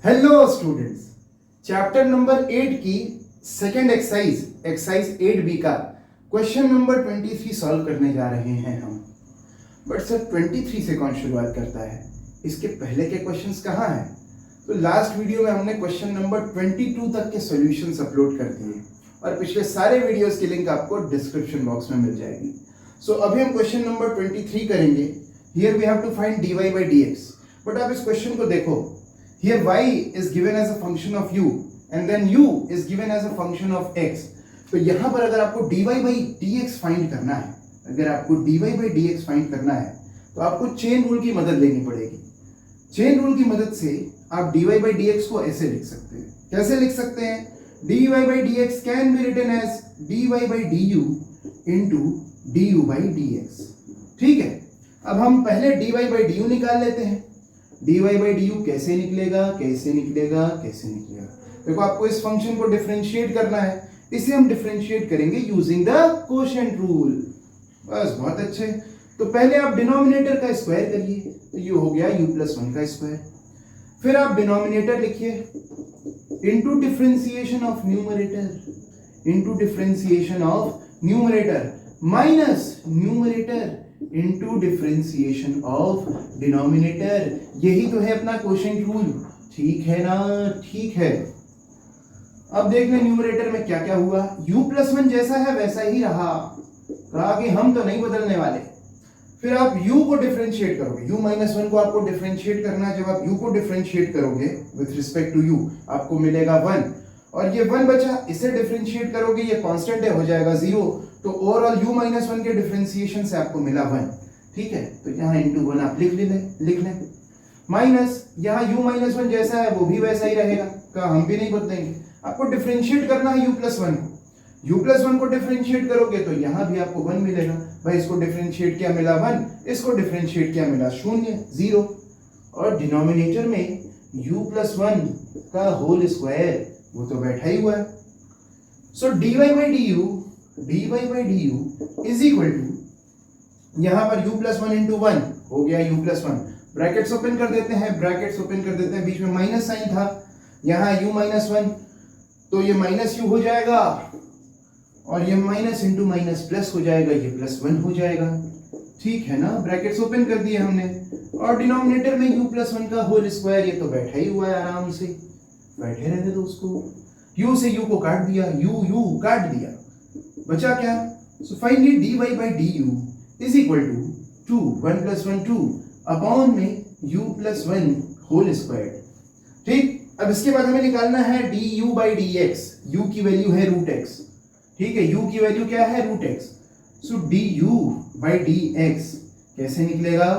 Hello students, chapter number 8 की second exercise 8B का question number 23 solve करने जा रहे हैं हम। बट सर 23 से कौन शुरुआत करता है? इसके पहले के क्वेश्चंस कहाँ हैं? तो लास्ट वीडियो में हमने क्वेश्चन नंबर 22 तक के सॉल्यूशंस अपलोड कर दिए और पिछले सारे वीडियोस की लिंक आपको डिस्क्रिप्शन बॉक्स में मिल जाएगी। सो अभी हम क्वेश्चन नंबर 23 करेंगे। Here we have to find dy by dx। But आप इस क्वेश्चन को देखो, here y is given as a function of u and then u is given as a function of x। तो यहां पर अगर आपको dy by dx फाइंड करना है, तो आपको चेन रूल की मदद लेनी पड़ेगी। चेन रूल की मदद से आप dy by dx को ऐसे लिख सकते हैं। कैसे लिख सकते हैं? dy by dx can be written as dy by du into du by dx। ठीक है, अब हम पहले dy by du निकाल लेते हैं। dy by du कैसे निकलेगा? देखो, आपको इस फंक्शन को डिफरेंशिएट करना है। इसे हम डिफरेंशिएट करेंगे यूजिंग द कोशेंट रूल। बस, बहुत अच्छे। तो पहले आप डिनोमिनेटर का स्क्वायर करिए, तो ये हो गया u + 1 का स्क्वायर। फिर आप डिनोमिनेटर लिखिए into differentiation of numerator minus numerator into differentiation of denominator. यही तो है अपना कोशेंट रूल। ठीक है ना? ठीक है। अब देख लें न्यूमरेटर में क्या क्या हुआ। u + 1 जैसा है वैसा ही रहा। कहा कि हम तो नहीं बदलने वाले। फिर आप u को डिफरेंशिएट करोगे, u - 1 को आपको डिफरेंशिएट करना है। जब आप u को डिफरेंशिएट करोगे विथ रिस्पेक्ट टू u, आपको मिलेगा 1 और ये 1 बचा। इसे डिफरेंशिएट करोगे, ये कांस्टेंट है, हो जाएगा 0। तो ओवरऑल u - 1 के डिफरेंशिएशन से आपको मिला 1। ठीक है, तो यहाँ इंटू 1 आप लिख लें माइनस यहाँ u - 1 जैसा है वो भी वैसा ही रहेगा। कहा हम भी नहीं बदलेंगे। आपको डिफरेंशिएट करना है u + 1 को। u + 1 को डिफरेंशिएट करोगे तो यहाँ भी आपको 1 मिलेगा। भाई, इसको डिफरेंशिएट किया मिला 1, इसको डिफरेंशिएट किया मिला 0। और डिनोमिनेटर में u + 1 का होल स्क्वायर वो तो बैठा ही हुआ है। So dy by du is equal to, यहाँ पर u + 1 × 1 हो गया u + 1। ब्रैकेट्स ओपन कर देते हैं, बीच में माइनस साइन था। यहाँ u - 1 तो ये -u हो जाएगा और ये माइनस इंटू माइनस प्लस हो जाएगा, ये +1 हो जाएगा। ठीक है ना? ब्रैकेट्स ओपन कर दिए हमने और डिनोमिनेटर में u + 1 का होल स्क्वायर, ये तो बैठा ही हुआ है। आराम से बैठे रहने दो उसको। u से u को काट दिया, u काट दिया, बचा क्या? So finally dy by du is equal to 1 + 1 2 upon में u + 1 होल स्क्वायर। ठीक, अब इसके बाद हमें निकालना है du by dx। u की वैल्यू है √x। ठीक है, u की वैल्यू क्या है? √x। So du by dx कैसे निकलेगा?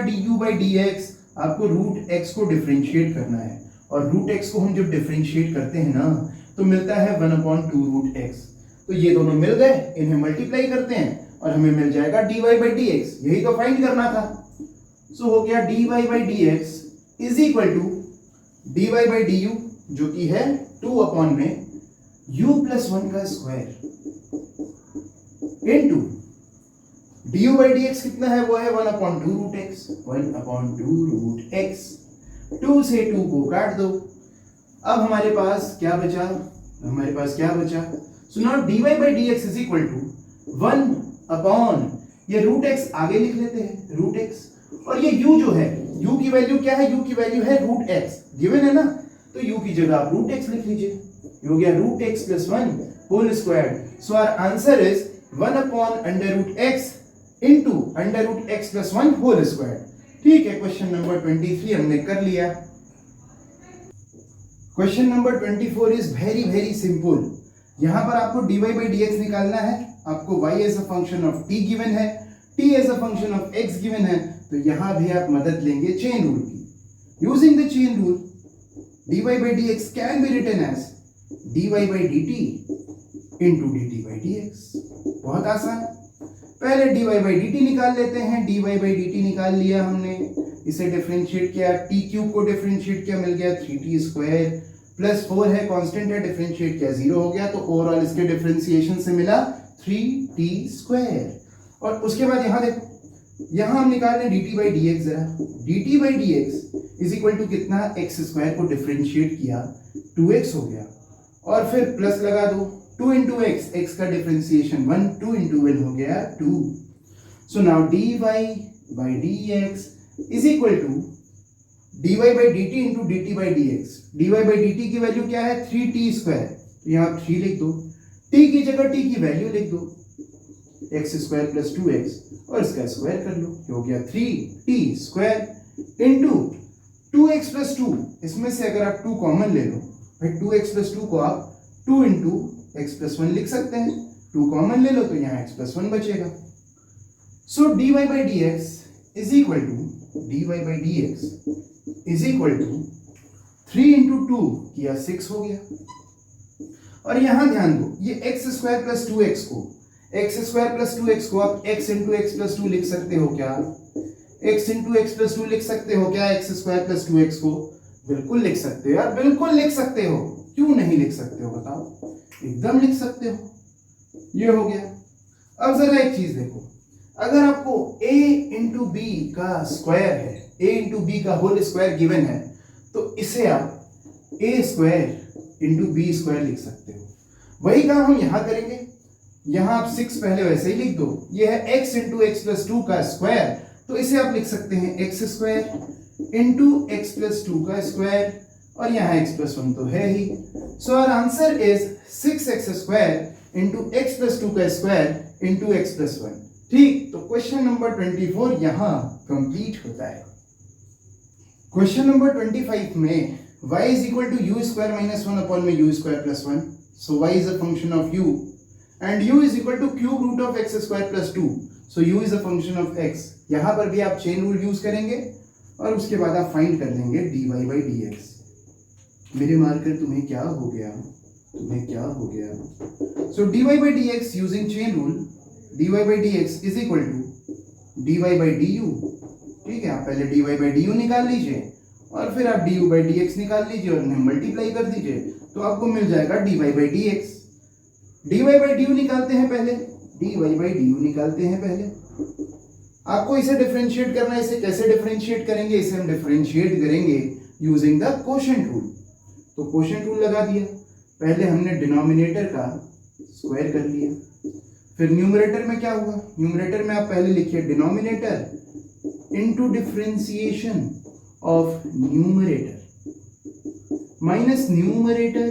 du by dx आपको √x को डिफरेंशिएट करना है और √x को हम जब डिफरेंशिएट करते हैं ना तो मिलता है 1/2 √x। तो ये दोनों मिल गए, इन्हें मल्टीप्लाई करते हैं और हमें मिल जाएगा dy by dx। यही तो फाइंड करना था। सो हो गया dy by dx is equal to dy by du जो कि है 2 अपॉन में u + 1 का square into du by dx कितना है? वो है 1/2 √x। 2 से 2 को काट दो। अब हमारे पास क्या बचा? So now dy by dx is equal to 1 upon, ये √x आगे लिख लेते हैं, √x। और ये u जो है, u की वैल्यु क्या है? u की वैल्यू है √x, गिवन है ना, तो u की जगह आप √x लिख लीजिए। ये हो गया √x + 1 whole square. So our answer is 1/√x into √x + 1 whole square. ठीक है, क्वेश्चन नंबर 23 हमने कर लिया। Question number 24 is very simple. यहां पर आपको dy by dx निकालना है। आपको y as a function of t given है, t as a function of x given है। तो यहां भी आप मदद लेंगे चेन रूल की। Using the chain rule dy by dx can be written as dy by dt into dt by dx। बहुत आसान। पहले dy by dt निकाल लेते हैं। dy by dt निकाल लिया हमने, इसे डिफरेंशिएट किया, t³ को डिफरेंशिएट किया, मिल गया 3t² +4 है, कांस्टेंट है, डिफरेंशिएट किया 0 हो गया। तो ओवरऑल इसके डिफरेंशिएशन से मिला 3t²। और उसके बाद यहां देखो यहां हम निकाल रहे dt बाई डी एक्स। जरा dt by D x is equal to कितना, एक्स स्क्वायर को डिफ्रेंशिएट किया 2x हो गया, और फिर प्लस लगा दो 2 इंटू एक्स, एक्स का डिफ्रेंसिएशन 1, 2 इंटू 1 हो गया 2। So now dy by D x is equal to dy by d t into d t by D x. dy by d t की वैल्यू क्या है, 3t स्क्वायर, तो यहाँ 3 लिख दो, t की जगह t की वैल्यू लिख दो, एक्स स्क्वायर प्लस 2x, और इसका स्क्वायर कर लो, हो गया 3t square into 2x plus 2। इसमें से अगर आप 2 कॉमन ले लो भाई, 2x प्लस 2 को आप 2 इंटू एक्स प्लस 1 लिख सकते हैं, 2 कॉमन ले लो तो यहाँ x प्लस 1 बचेगा। So dy by D x is equal to, dy by D x is equal to 3 into 2 किया 6 हो गया। और यहां ध्यान दो, ये एक्स स्क्वायर प्लस 2x को, एक्स स्क्वायर प्लस 2x को आप x इंटू एक्स प्लस 2 लिख सकते हो क्या, x इंटू एक्स प्लस 2 लिख सकते हो क्या, एक्स स्क्वायर प्लस 2x को? बिल्कुल लिख सकते हो यार, बिल्कुल लिख सकते हो, क्यों नहीं लिख सकते हो बताओ, एकदम लिख सकते हो। ये हो गया। अब जरा एक चीज देखो, अगर आपको a इंटू बी का स्क्वायर है, a इंटू बी का होल स्क्वायर गिवन है, तो इसे आप a square into b square लिख सकते हो। वही काम हम यहां करेंगे, यहां आप 6 पहले वैसे ही लिख दो, ये है x इंटू एक्स प्लस 2 का स्क्वायर, तो इसे आप लिख सकते हैं x square into x plus 2 का स्क्वायर, और यहाँ x प्लस 1 तो है ही। So our answer is 6x square into x plus 2 का स्क्वायर इंटू एक्स प्लस 1। ठीक, तो क्वेश्चन नंबर 24 यहां कंप्लीट होता है। क्वेश्चन नंबर 25 में y is equal to U square minus 1 upon में U square plus 1। So y is a function of u and u is equal to cube root of x square plus 2, so u is a function of x। यहां पर भी आप chain rule use करेंगे और उसके बाद आप find कर लेंगे dy by dx। मेरे मार्कर तुम्हें क्या हो गया, तुम्हें क्या हो गया? so dy by dx using chain rule, dy by dx is equal to dy by du। ठीक है, आप पहले dy by du निकाल लीजिए और फिर आप du by dx निकाल लीजिए और उन्हें मल्टीप्लाई कर दीजिए, तो आपको मिल जाएगा dy by dx। dy by du निकालते हैं पहले, dy by du निकालते हैं पहले। आपको इसे डिफरेंशिएट करना है, इसे कैसे डिफरेंशिएट करेंगे? इसे हम डिफरेंशिएट करेंगे यूजिंग द कोशेंट रूल। तो कोशेंट रूल लगा दिया, पहले हमने डिनोमिनेटर का स्क्वायर कर लिया, फिर न्यूमरेटर में क्या हुआ, न्यूमरेटर में आप पहले लिखिए denominator into differentiation of numerator minus numerator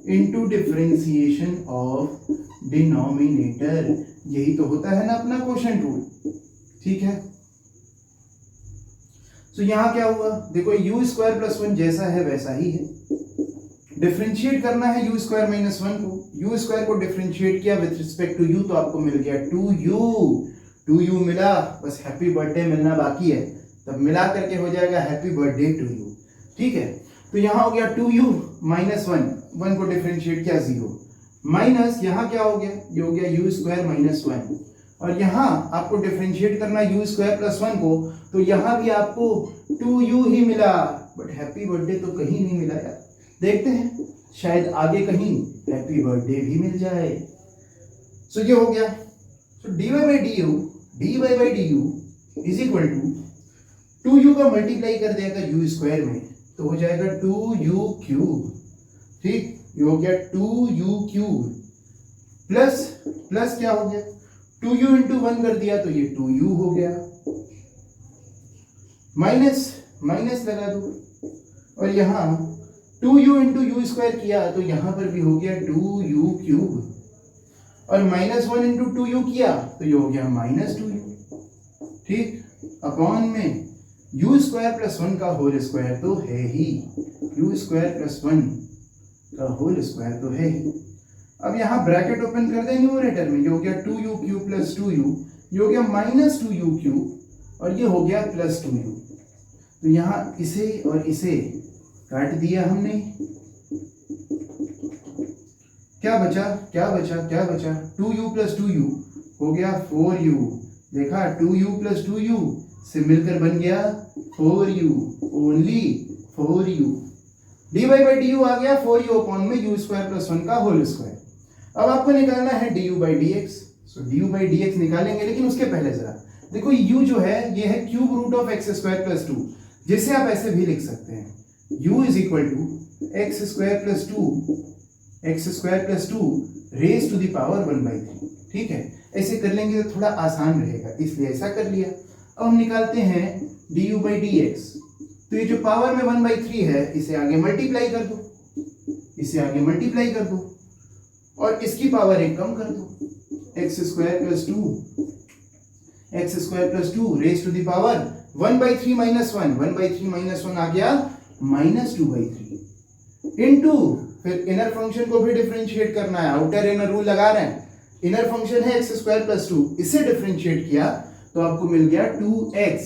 into differentiation of denominator. यही तो होता है ना अपना कोशेंट रूल। ठीक है, तो यहां क्या हुआ, देखो यू स्क्वायर प्लस 1 जैसा है वैसा ही है, डिफरेंशिएट करना है यू स्क्वायर माइनस 1 को, यू स्क्वायर को डिफरेंशिएट किया विद रिस्पेक्ट टू यू, तो आपको मिल गया 2u मिला, बस हैप्पी बर्थडे मिलना बाकी है, तब मिला करके हो जाएगा हैप्पी बर्थडे टू यू। ठीक है, तो यहां हो गया 2u माइनस 1 को डिफरेंशिएट किया 0, माइनस यहां क्या हो गया, ये हो गया u स्क्वायर माइनस 1, और यहां आपको डिफरेंशिएट करना u स्क्वायर प्लस 1 को, तो यहां भी आपको 2u ही मिला, बट हैप्पी बर्थडे तो कहीं नहीं मिला यार। देखते हैं शायद आगे कहीं हैप्पी बर्थडे भी मिल जाए। सो ये हो गया, so dy by du is equal to 2u का मल्टीप्लाई कर देगा u स्क्वायर में, तो हो जाएगा 2u क्यूब। ठीक, ये हो गया 2u क्यूब प्लस क्या हो गया, 2u इंटू 1 कर दिया तो ये 2u हो गया, माइनस लगा दो, और यहाँ 2u इंटू यू स्क्वायर किया तो यहाँ पर भी हो गया 2u क्यूब, और -1 इंटू 2u किया तो ये हो गया -2u। ठीक, अपॉन में u स्क्वायर प्लस 1 का होल स्क्वायर तो है ही, u स्क्वायर प्लस 1 का होल स्क्वायर तो है ही। अब यहाँ ब्रैकेट ओपन कर दें न्यूमरेटर में, ये हो गया 2u क्यूब प्लस 2u, ये हो गया -2u क्यूब, और ये हो गया प्लस 2u। तो यहाँ इसे और इसे काट दिया हमने, क्या बचा 2u प्लस 2u हो गया 4u। देखा, 2u प्लस 2u से मिलकर बन गया 4u, only 4u। dy by du आ गया 4u अपॉन में u स्क्वायर प्लस 1 का होल स्क्वायर। अब आपको निकालना है du by dx, so du by dx निकालेंगे, लेकिन उसके पहले जरा देखो u जो है ये है cube root of x square plus 2, जिसे आप ऐसे भी लिख सकते हैं u is equal to x square plus two raise to the power 1/3। ठीक है, ऐसे कर लेंगे तो थोड़ा आसान रहेगा, इसलिए ऐसा कर लिया। अब हम निकालते हैं du by dx, तो ये जो पावर में 1/3 है इसे आगे मल्टीप्लाई कर दो, इसे आगे मल्टीप्लाई कर दो और इसकी पावर एक कम कर दो, x square plus two raise to the power 1/3 minus 1 आ गया -2/3 इनटू, फिर इनर फंक्शन को भी डिफरेंशिएट करना है, आउटर इनर रूल लगा रहे हैं। इनर फंक्शन है एक्स स्क्वायर प्लस 2, इसे डिफरेंशिएट किया तो आपको मिल गया 2x।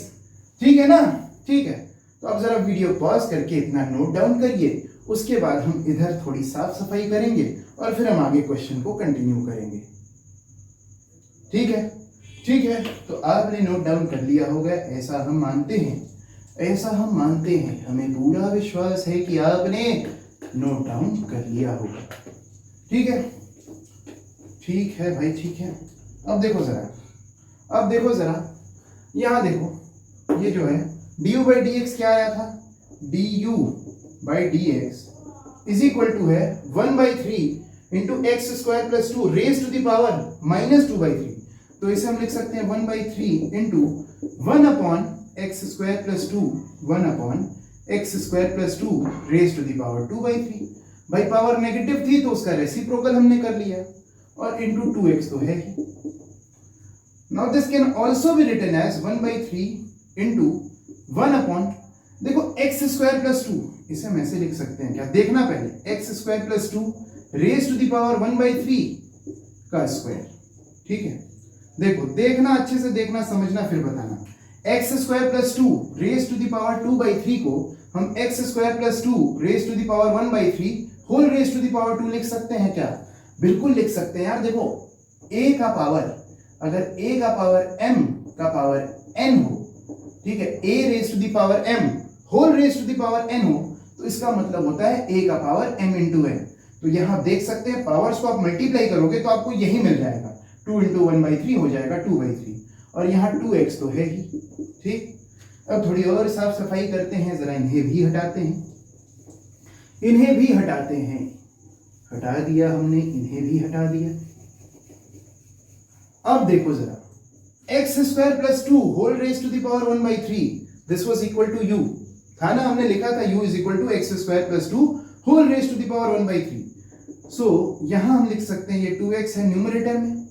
ठीक है ना? ठीक है, तो अब जरा वीडियो पॉज करके इतना नोट डाउन करिए, उसके बाद हम इधर थोड़ी साफ सफाई करेंगे और फिर हम आगे क्वेश्चन को कंटिन्यू करेंगे। ठीक है? ठीक है, तो आपने नोट डाउन कर लिया होगा, ऐसा हम मानते हैं, हमें पूरा विश्वास है कि आपने नोट डाउन कर लिया होगा। ठीक है? ठीक है भाई, ठीक है। अब देखो जरा यहाँ देखो, ये जो है du by dx क्या आया था, du by dx is equal to है 1/3 into x square plus 2 raise to the power -2/3। तो इसे हम लिख सकते हैं 1/3 into 1 upon x square plus 2 raise to the power 2/3। भाई पावर नेगेटिव थी तो उसका रेसिप्रोकल हमने कर लिया, और इंटू 2x तो है ही। Now this can also be written as 1/3 into 1 upon, देखो एक्स स्क्वायर प्लस 2, इसे हम ऐसे लिख सकते हैं क्या, देखना पहले, x square plus 2 raise to the power 1/3 का स्क्वायर। ठीक है, देखो देखना, अच्छे से देखना, समझना, फिर बताना। X square plus 2 raise to the power 2/3 को हम x square plus 2 raise to the power 1/3 whole raise to the power 2 लिख सकते हैं क्या? बिल्कुल लिख सकते हैं यार। देखो a का पावर, अगर a का पावर m का पावर n हो, ठीक है, a raise to the power m whole raise to the power n हो, तो इसका मतलब होता है a का पावर m इंटू n। तो यहां देख सकते हैं पावर्स को आप मल्टीप्लाई करोगे तो आपको यही मिल जाएगा, 2 इंटू 1/3 हो जाएगा 2/3, और यहाँ 2x तो है ही। ठीक, अब थोड़ी और साफ सफाई करते हैं, जरा इन्हें भी हटाते हैं, हटा दिया हमने, इन्हें भी हटा दिया। अब देखो जरा, x square plus 2 whole raise to the power 1/3, this was equal to u था ना, हमने लिखा था u is equal to x square plus 2 whole raise to the power 1/3। So यहां हम लिख सकते हैं ये 2x है न्यूमरेटर में,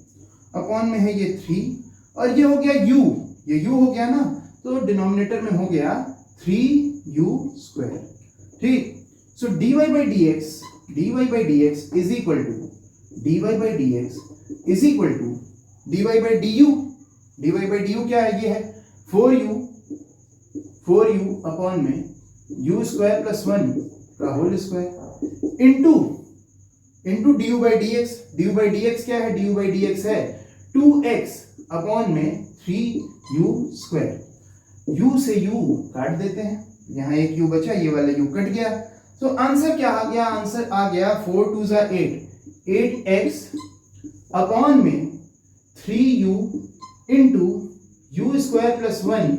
अपॉन में है ये 3, और ये हो गया u, ये u हो गया ना, तो डिनोमिनेटर में हो गया 3u²। ठीक, सो dy by dx is equal to dy by du क्या है, ये है 4u अपॉन में u² प्लस 1 का whole square into du by dx क्या है, du by dx है 2x अपॉन में 3u²। u से u काट देते हैं, यहाँ एक u बचा, ये वाला u कट गया, तो आंसर क्या आ गया, आंसर आ गया 4 2 8x अपॉन में 3u इंटू u² प्लस 1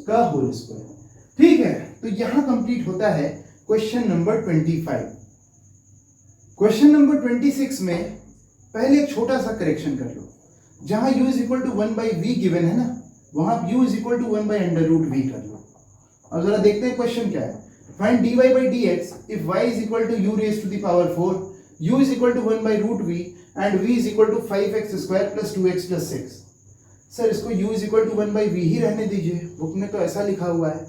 का होल स्क्वायर। ठीक है, तो यहां कंप्लीट होता है क्वेश्चन नंबर 25। क्वेश्चन नंबर 26 में पहले एक छोटा सा करेक्शन कर लो, जहां u is equal to 1/v given है ना, वहां u is equal to 1/√v कर लो। अब जरा देखते हैं क्वेश्चन क्या है। Find dy by dx if y is equal to u raised to the power 4, u is equal to 1/√v and v is equal to 5x square plus 2x plus 6। Sir इसको u is equal to 1/v ही रहने दीजिए, book में तो ऐसा लिखा हुआ है,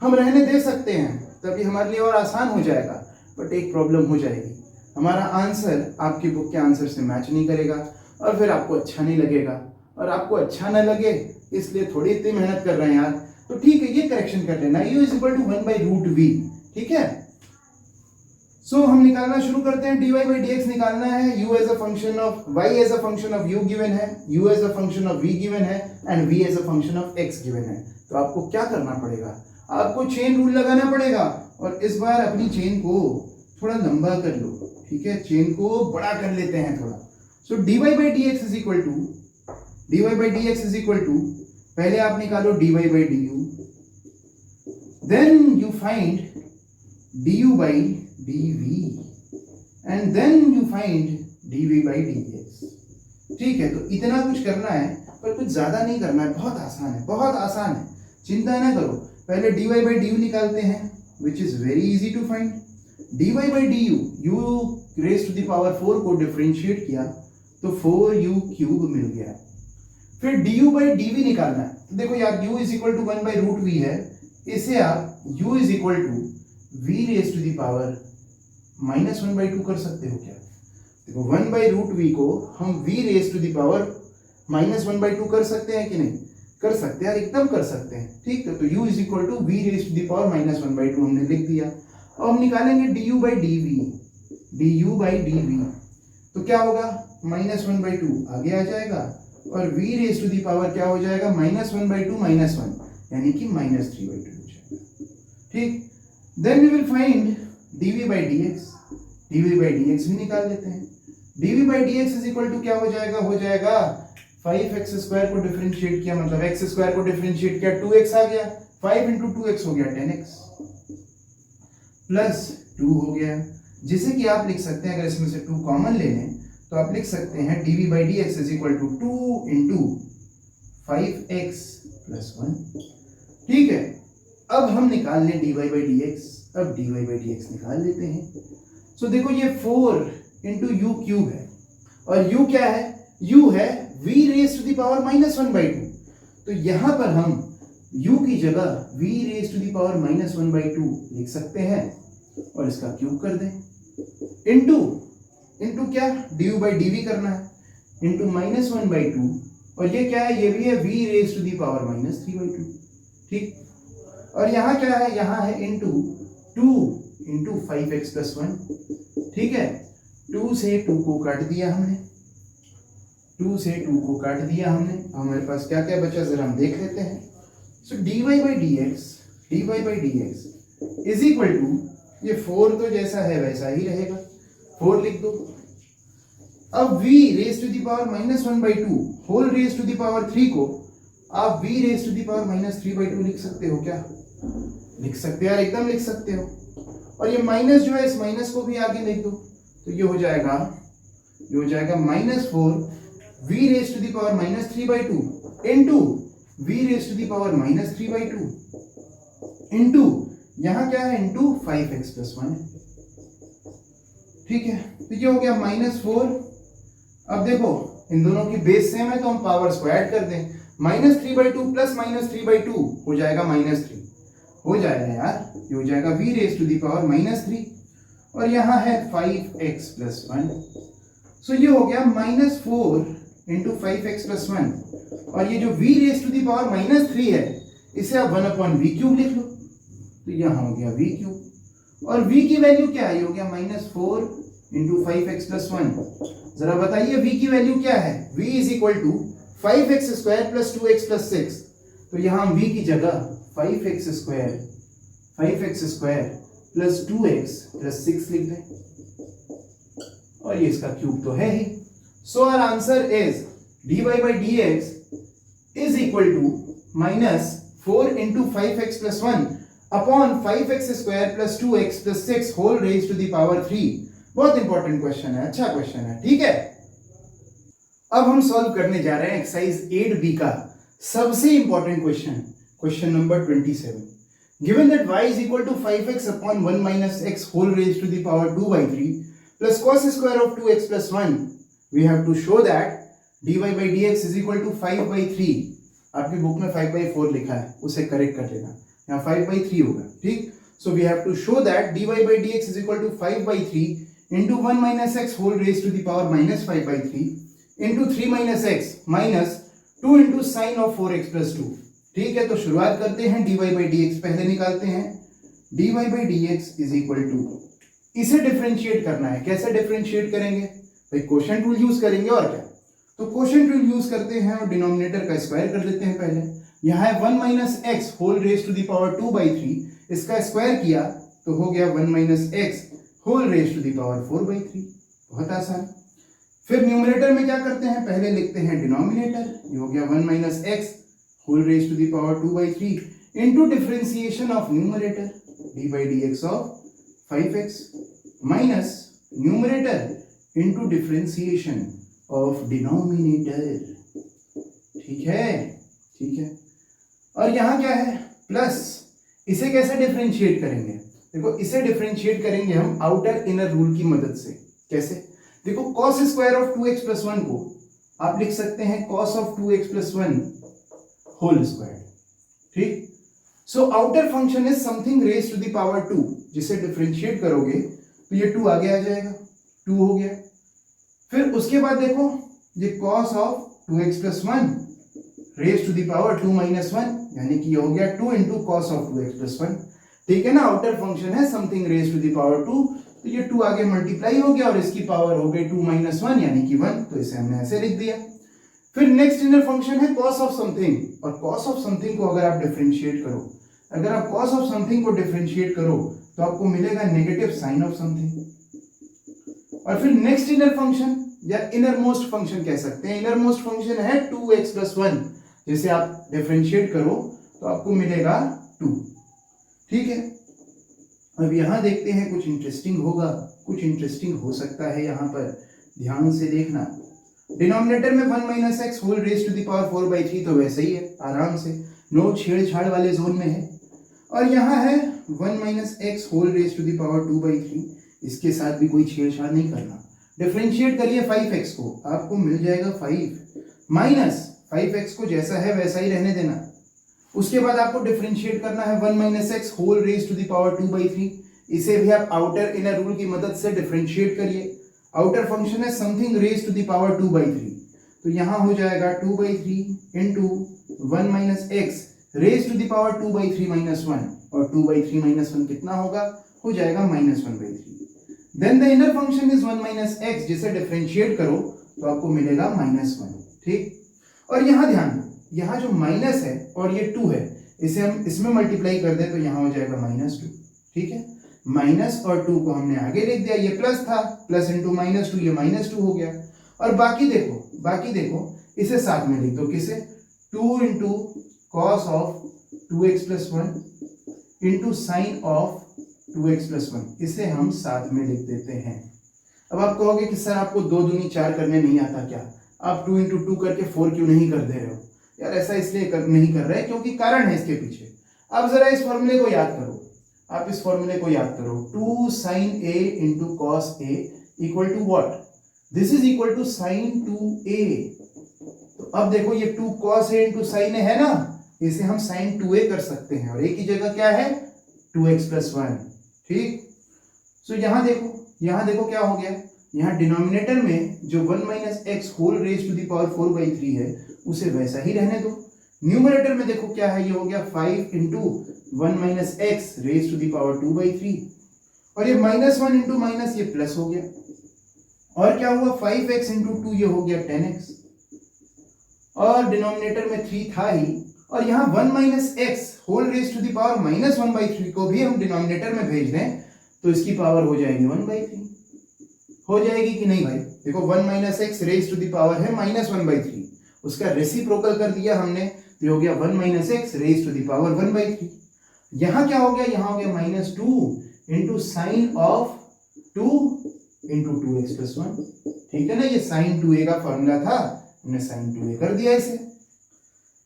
हम रहने दे सकते हैं, तभी हमारे लिए और आसान हो जाएगा। बट एक प्रॉब्लम हो जाएगी, हमारा आंसर आपकी बुक के आंसर से मैच नहीं करेगा और फिर आपको अच्छा नहीं लगेगा, और आपको अच्छा ना लगे इसलिए थोड़ी इतनी मेहनत कर रहे हैं यार, तो ठीक है ये करेक्शन कर लेना, u is equal to 1/√v। ठीक है, सो हम निकालना शुरू करते हैं। dy by dx निकालना है, u as a function of y as a function of u given है, u as a function of v given है and v as a function of x given है। तो आपको क्या करना पड़ेगा, आपको चेन रूल लगाना पड़ेगा, और इस बार अपनी चेन को थोड़ा लंबा कर लो। ठीक है, चेन को बड़ा कर लेते हैं थोड़ा। So dy by dx is equal to पहले आप निकालो dy by du, then you find du by dv, and then you find dv by dx. ठीक है, तो इतना कुछ करना है, पर कुछ ज्यादा नहीं करना है, बहुत आसान है, बहुत आसान है, चिंता ना करो। पहले dy by du निकालते हैं, which is very easy to find. dy by du, u raised to the power 4 को डिफरेंशिएट किया तो 4u क्यूब मिल गया। फिर du by dv निकालना है, तो देखो यार u is equal to 1 by root v है, इसे आप u is equal to v raise to the power minus 1 by 2 कर सकते हो क्या? देखो 1 बाई रूट वी को हम v raise to the power minus 1 by 2 कर सकते हैं कि नहीं? कर सकते हैं यार, एकदम कर सकते हैं। ठीक है, तो u is equal to v raise to the power minus 1 by 2 हमने लिख दिया। अब हम निकालेंगे du by dv, तो क्या होगा? माइनस 1 बाई 2 आगे आ जाएगा और v raise to the power क्या हो जाएगा? माइनस 1 बाई 2 माइनस 1, यानी कि माइनस 3 बाई 2 हो जाएगा। ठीक, then we will find dv by dx भी निकाल लेते हैं। dv by dx is equal to क्या हो जाएगा? हो जाएगा 5x स्क्वायर को डिफरेंशिएट किया, मतलब x स्क्वायर को डिफरेंशिएट किया 2x आ गया, 5 इंटू 2x हो गया 10x प्लस 2 हो गया, जिसे कि आप लिख सकते हैं, अगर इसमें से 2 कॉमन ले लें तो आप लिख सकते हैं dv by dx is equal to 2 into 5x plus 1। ठीक है, अब हम निकाल लें dy by dx। अब dy by dx निकाल लेते हैं। सो देखो ये 4 इंटू यू क्यूब है, और u क्या है? u है v raise to the power minus 1 by 2। तो यहां पर हम u की जगह v raise to the power minus 1 by 2 लिख सकते हैं और इसका क्यूब कर दें। इंटू क्या? du by dv करना है, इंटू माइनस 1 बाई 2, और ये क्या है? ये भी है v raise to the power minus 3 by 2। ठीक, और यहाँ क्या है? यहाँ है इंटू 2 इंटू 5x प्लस 1। ठीक है, 2 से 2 को काट दिया हमने, 2 से 2 को काट दिया हमने। हमारे पास क्या क्या बचा जरा हम देख लेते हैं। So dy by dx is equal to, ये 4 तो जैसा है वैसा ही रहेगा, 4 लिख दो। अब v raise to the power minus 1 by 2 whole raise to the power 3 को आप v raise to the power minus 3 by 2 लिख सकते हो क्या? लिख सकते हो यार, एकदम लिख सकते हो। और ये माइनस जो है, इस माइनस को भी आगे लिख दो, तो ये हो जाएगा minus 4 v raise to the power minus 3 by 2 into v raise to the power minus 3 by 2 into यहाँ क्या है? इंटू 5x प्लस 1 है। ठीक है, तो ये हो गया माइनस 4। अब देखो इन दोनों की बेस सेम है तो हम पावर्स को ऐड कर दें। Minus 3 by 2 plus minus 3 by 2 हो जाएगा माइनस 3, हो जाएगा यार, ये हो जाएगा v raise to the power minus 3, और यहाँ है 5x प्लस 1। सो ये हो गया माइनस 4 इंटू 5x प्लस 1, और ये जो v raise to the power minus 3 है इसे आप 1 अपॉन वी क्यूब लिख लो, तो यहाँ हो गया v क्यूब, और v की वैल्यू क्या है? ये हो गया माइनस 4 इंटू 5x प्लस 1। जरा बताइए v की वैल्यू क्या है? v is equal to 5x square plus 2x plus 6, तो यहाँ हम v की जगह 5x square plus 2x plus 6 लिख दें, और ये इसका क्यूब तो है ही। So our answer is dy by dx is equal to minus 4 into 5x plus 1 upon 5x square plus 2x plus 6 whole raise to the power 3। बहुत important question है, अच्छा क्वेश्चन है। ठीक है, अब हम सॉल्व करने जा रहे हैं एक्सरसाइज 8b का सबसे important question, question number 27। Given that y is equal to 5x upon 1 minus x whole raise to the power 2 by 3 plus cos square of 2x plus 1, we have to show that dy by dx is equal to 5 by 3। आपकी book में 5 by 4 लिखा है, उसे correct कर लेना, यहाँ 5 by 3 होगा। ठीक, so we have to show that dy by dx is equal to 5 by 3 into 1 minus x whole raise to the power minus 5 by 3 into 3 minus x minus 2 into sine of 4x plus 2। ठीक है, तो शुरुआत करते हैं dy by dx पहले निकालते हैं। dy by dx is equal to, इसे डिफरेंशिएट करना है, कैसे डिफरेंशिएट करेंगे भाई? क्वोशिएंट रूल यूज करेंगे, और क्या? तो क्वोशिएंट रूल यूज करते हैं और डिनोमिनेटर का स्क्वायर कर देते हैं पहले। यहाँ है 1 minus x whole raise to the power 2 by 3, इसका स्क्वायर किया तो हो गया 1 minus x whole raise to the power 4 by 3। बहुत आसान। फिर न्यूमरेटर में क्या करते हैं? पहले लिखते हैं डिनोमिनेटर, ये हो गया 1 minus x whole raise to the power 2/3 into differentiation of numerator d by dx of 5x minus numerator into differentiation of denominator. ठीक है, ठीक है. और यहां क्या है, प्लस. इसे कैसे डिफरेंशिएट करेंगे? देखो, इसे डिफरेंशिएट करेंगे हम आउटर इनर रूल की मदद से. कैसे? देखो, cos square of 2x plus 1 को आप लिख सकते हैं cos of 2x plus 1 whole square. ठीक. So outer function is something raise to the power 2. जिसे डिफरेंशिएट करोगे तो ये 2 आगे आ जाएगा, 2 हो गया. फिर उसके बाद देखो, ये cos of 2x plus 1 raise to the power 2 minus 1, यानी कि ये हो गया 2 into cos of 2x plus 1. ठीक है ना, आउटर फंक्शन है something raise to the power 2, तो ये 2 आगे मल्टीप्लाई हो गया और इसकी पावर हो गई 2 माइनस 1 यानी कि 1, तो इसे हमने ऐसे लिख दिया. फिर नेक्स्ट इनर फंक्शन है cos ऑफ समथिंग, और cos ऑफ समथिंग को अगर आप डिफरेंशिएट करो, अगर आप cos ऑफ समथिंग को डिफरेंशिएट करो तो आपको मिलेगा नेगेटिव साइन ऑफ समथिंग. और फिर नेक्स्ट इनर फंक्शन या इनर मोस्ट फंक्शन कह सकते हैं, इनर मोस्ट फंक्शन है 2x प्लस 1. जिसे आप डिफरेंशिएट करो तो आपको मिलेगा 2. ठीक है. अब यहां देखते हैं, कुछ इंटरेस्टिंग होगा, कुछ इंटरेस्टिंग हो सकता है. यहां पर ध्यान से देखना. डिनोमिनेटर में 1 minus x whole raise to the power 4/3 तो वैसे ही है, आराम से, नो छेड़छाड़ वाले जोन में है. और यहाँ है 1 minus x whole raise to the power 2/3, इसके साथ भी कोई छेड़छाड़ नहीं करना. डिफरेंशिएट करिए 5x को, आपको मिल जाएगा 5 माइनस 5x को जैसा है वैसा ही रहने देना. उसके बाद आपको डिफरेंशिएट करना है 1 minus x whole raise to the power 2/3. इसे भी आप आउटर इनर रूल की मदद से डिफरेंशिएट करिए. आउटर फंक्शन है something raise to the power 2/3, तो यहाँ हो जाएगा 2/3 into 1 minus x raise to the power 2/3 minus 1, और 2/3 माइनस 1 कितना होगा, हो जाएगा -1/3. Then the inner function is 1 minus x, जिसे डिफरेंशिएट करो तो आपको मिलेगा -1. ठीक. और यहाँ ध्यान दो, यहाँ जो माइनस है और ये 2 है, इसे हम इसमें मल्टीप्लाई कर दें तो यहाँ हो जाएगा -2. ठीक है. माइनस और 2 को हमने आगे लिख दिया, ये प्लस था, प्लस इंटू -2, ये -2 हो गया. और बाकी देखो इसे साथ में लिख दो. किसे? 2 into cos of 2x plus 1 into sine of 2x plus 1, इसे हम साथ में लिख देते हैं. अब आप कहोगे कि सर आपको 2 दूनी 4 करने नहीं आता क्या, आप 2 इंटू 2 करके 4 क्यों नहीं कर दे रहे हो? यार ऐसा इसलिए नहीं कर रहे क्योंकि कारण है इसके पीछे. आप जरा इस फॉर्मूले को याद करो, आप इस फॉर्मूले को याद करो. 2 sine a into cos a equal to what? This is equal to sine 2a. तो अब देखो, ये 2 cos a into sine a है ना, इसे हम साइन 2a कर सकते हैं, और a की जगह क्या है, 2x प्लस 1. ठीक. सो यहाँ देखो क्या हो गया. यहाँ डिनोमिनेटर में जो 1 minus x whole raise to the power 4/3 है, उसे वैसा ही रहने दो. न्यूमरेटर में देखो क्या है, ये हो गया 5 into 1 minus x raise to the power 2/3, और ये -1 इंटू माइनस, ये प्लस हो गया. और क्या हुआ, 5x इंटू 2, ये हो गया 10x, और डिनोमिनेटर में 3 था ही, और यहाँ 1 minus x whole raise to the power -1/3 को भी हम डिनोमिनेटर में भेज दें तो इसकी पावर हो जाएगी 1/3. हो जाएगी कि नहीं भाई? देखो, 1 minus x raise to the power है -1/3, उसका रेसिप्रोकल कर दिया हमने, तो हो गया 1 minus x raise to the power 1/3. यहाँ क्या हो गया, यहाँ हो गया -2 into sine of 2 into 2x plus 1. ठीक है ना, ये साइन 2a का फॉर्मूला था, हमने साइन 2a कर दिया इसे.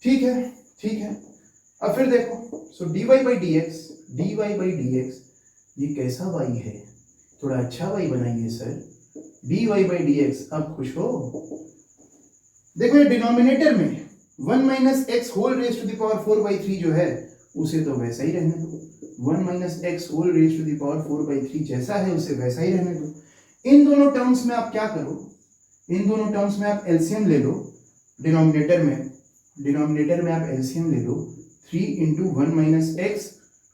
ठीक है, ठीक है. अब फिर देखो, सो dy by dx ये कैसा y है, थोड़ा अच्छा y बनाइए सर. dy by dx, अब खुश हो? देखो, ये डिनोमिनेटर में 1 minus x whole raise to the power 4/3 जो है, उसे तो वैसा ही रहने दो. 1 minus x whole raise to the power 4/3 जैसा है उसे वैसा ही रहने दो. इन दोनों टर्म्स में आप क्या करो, इन दोनों टर्म्स में आप एलसीएम ले लो. डिनोमिनेटर में आप एलसीएम ले लो. 3 into 1 minus x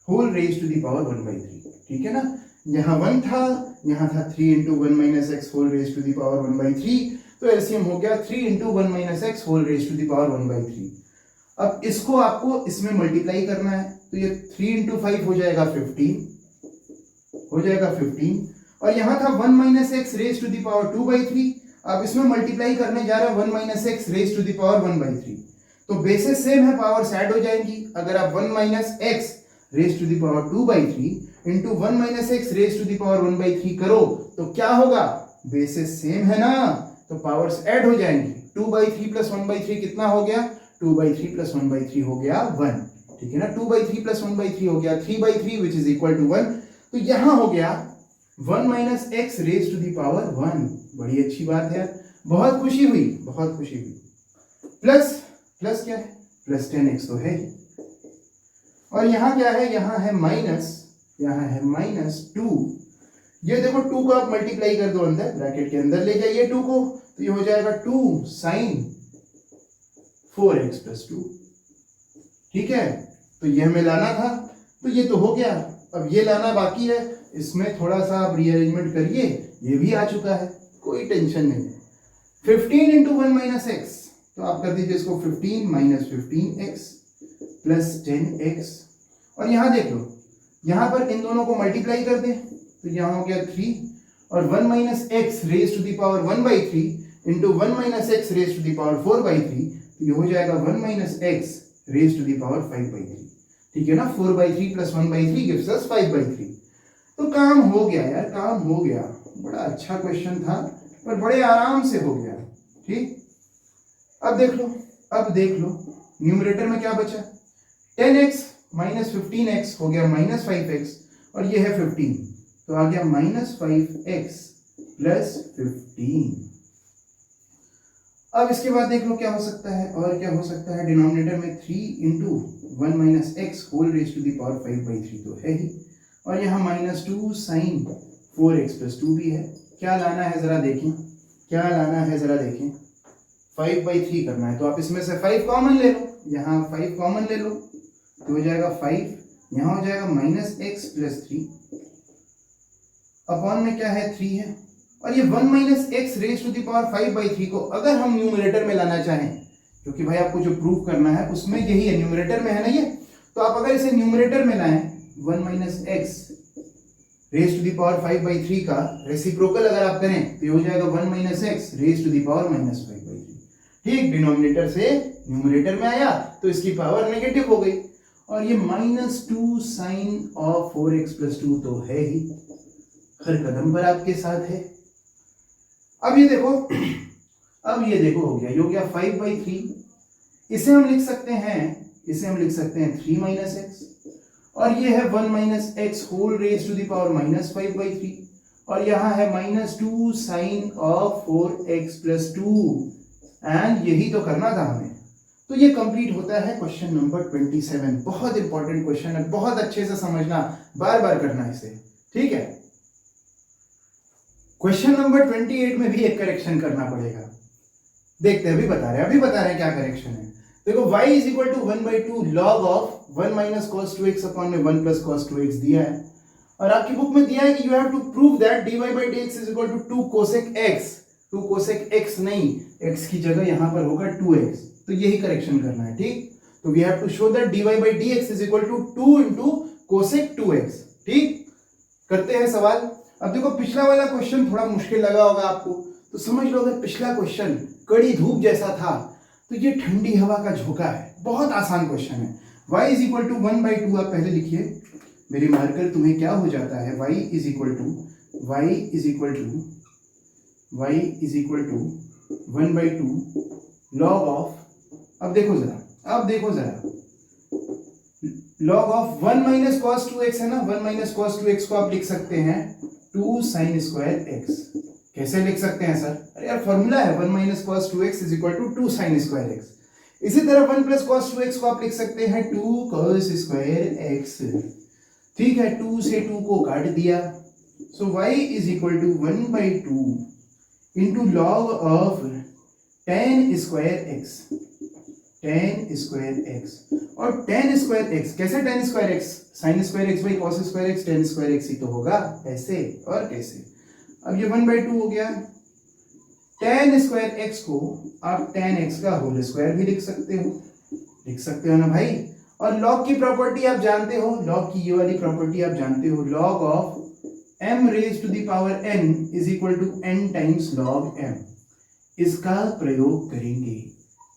whole raise to the power 1/3. ठीक है ना, यहाँ 1 था, यहाँ था 3 into 1 minus x whole raise to the power 1/3, तो एलसीएम हो गया 3 into 1 minus x whole raise to the power 1/3. अब इसको आपको इसमें मल्टीप्लाई करना है, तो ये 3 इंटू 5 हो जाएगा 15, हो जाएगा 15. और यहाँ था 1 minus x raise to the power 2/3, अब इसमें मल्टीप्लाई करने जा रहा है 1 minus x raise to the power 1/3, तो बेसिस सेम है, पावर्स ऐड हो जाएंगी। अगर आप 1 minus x raise to the power 2/3 into 1 minus x raise to the power 1/3 करो तो क्या होगा, बेसिस सेम है ना, तो पावर्स ऐड हो जाएंगी। 2/3 प्लस 1/3 कितना हो गया, 2/3 प्लस 1/3 हो गया 1, ठीक है ना। 2/3 प्लस 1/3 हो गया 3/3 विच इज इक्वल टू 1। तो यहां हो गया 1 minus x raise to the power 1। बड़ी अच्छी बात है, बहुत खुशी हुई, बहुत खुशी हुई। प्लस प्लस क्या है, प्लस 10x तो है ही, और यहां क्या है, यहां है माइनस, यहां है -2। ये देखो 2 को आप मल्टीप्लाई कर दो अंदर, ब्रैकेट के अंदर ले जाइए 2 को, तो ये हो जाएगा 2 sin 4x प्लस 2, ठीक है। तो ये हमें लाना था, तो ये तो हो गया, अब ये लाना बाकी है, इसमें थोड़ा सा आप रीअरेंजमेंट करिए, ये भी आ चुका है, कोई टेंशन नहीं है। 15 इंटू 1 माइनस एक्स, तो आप कर दीजिए इसको 15 माइनस 15x प्लस 10x, और यहां देख लो, यहां पर इन दोनों को मल्टीप्लाई कर दें, तो यहां हो गया 3, और 1 minus x raise to the power 1/3 into 1 minus x raise to the power 4/3, तो ये हो जाएगा 1 minus x raise to the power 5/3, ठीक है ना। 4/3 प्लस 1/3 गिव्स अस 5/3। तो काम हो गया यार, काम हो गया। बड़ा अच्छा क्वेश्चन था, पर बड़े आराम से हो गया, ठीक। अब देख लो, अब देख लो न्यूमरेटर में क्या बचा, 10x माइनस 15x हो गया -5x, और ये है 15, तो आ गया -5x प्लस 15। अब इसके बाद देख लो क्या हो सकता है, और क्या हो सकता है, डिनोमिनेटर में 3 into 1 minus x whole raise to the power 5/3 तो है ही, और यहाँ -2 sin 4x प्लस 2 भी है। क्या लाना है जरा देखें, क्या लाना है जरा देखें, 5/3 करना है, तो आप इसमें से 5 कॉमन ले लो, यहाँ 5 कॉमन ले लो, तो हो जाएगा 5, यहाँ हो जाएगा -x प्लस 3, अपॉन में क्या है 3 है, और ये 1 minus x raise to the power 5/3 को अगर हम न्यूमरेटर में लाना चाहें, क्योंकि भाई आपको जो प्रूव करना है उसमें यही है, न्यूमरेटर में है ना ये, तो आप अगर इसे न्यूमरेटर में लाएं, 1 minus x raise to the power 5/3 का रेसिप्रोकल अगर आप करें, तो ये हो जाएगा 1 minus x raise to the power -5/3, ठीक। डिनोमिनेटर से न्यूमरेटर में आया तो इसकी पावर नेगेटिव हो गई, और ये -2 sin ऑफ 4x प्लस 2 तो है ही, हर कदम पर आपके साथ है। अब ये देखो, अब ये देखो हो गया, ये हो गया 5/3, इसे हम लिख सकते हैं, इसे हम लिख सकते हैं 3 माइनस एक्स, और ये है 1 minus x whole raise to the power -5/3, और यहाँ है -2 sin of 4x plus 2, and यही तो करना था हमें। तो ये कंप्लीट होता है क्वेश्चन नंबर 27। बहुत इंपॉर्टेंट क्वेश्चन है, बहुत अच्छे से समझना, बार बार करना इसे, ठीक है। क्वेश्चन नंबर 28 में भी एक करेक्शन करना पड़ेगा, देखते हैं, अभी बता रहे हैं क्या करेक्शन है। देखो y is equal to 1/2 log of 1 minus cos 2x upon में 1 प्लस cos 2x दिया है, और आपकी बुक में दिया है कि you have to prove that dy by dx is equal to 2 cosec x, 2 cosec x नहीं, x की जगह यहां पर होगा 2x, तो यही करेक्शन करना है, ठीक। तो we have to show that dy by dx is equal to 2 into cosec 2x, ठीक। करते हैं सवाल। अब देखो पिछला वाला क्वेश्चन थोड़ा मुश्किल लगा होगा आपको, तो समझ लो अगर पिछला क्वेश्चन कड़ी धूप जैसा था, तो ये ठंडी हवा का झोंका है, बहुत आसान क्वेश्चन है। y इज इक्वल टू 1/2, आप पहले लिखिए, मेरी मार्कर तुम्हें क्या हो जाता है, y is equal to 1/2 log of, अब देखो जरा log of 1 minus cos 2x है ना, 1 माइनस cos 2x को आप लिख सकते हैं 2 sin स्क्वायर x। कैसे लिख सकते हैं सर, अरे यार फॉर्मूला है 1 minus cos 2x is equal to 2 sin square x। इसी तरह 1 प्लस cos 2x को आप लिख सकते हैं 2 cos स्क्वायर x, ठीक है। 2 से 2 को काट दिया, so y is equal to 1/2 into log of tan square x, और tan स्क्वायर x कैसे, tan square x sin square x by cos square x, tan square x ही तो होगा, ऐसे और कैसे। अब ये 1/2 हो गया, tan स्क्वायर x को आप tan x का होल स्क्वायर भी लिख सकते हो ना भाई। और लॉग की प्रॉपर्टी आप जानते हो, लॉग की ये वाली प्रॉपर्टी आप जानते हो, log of m raise to the power n is equal to n times log m। इसका प्रयोग करेंगे,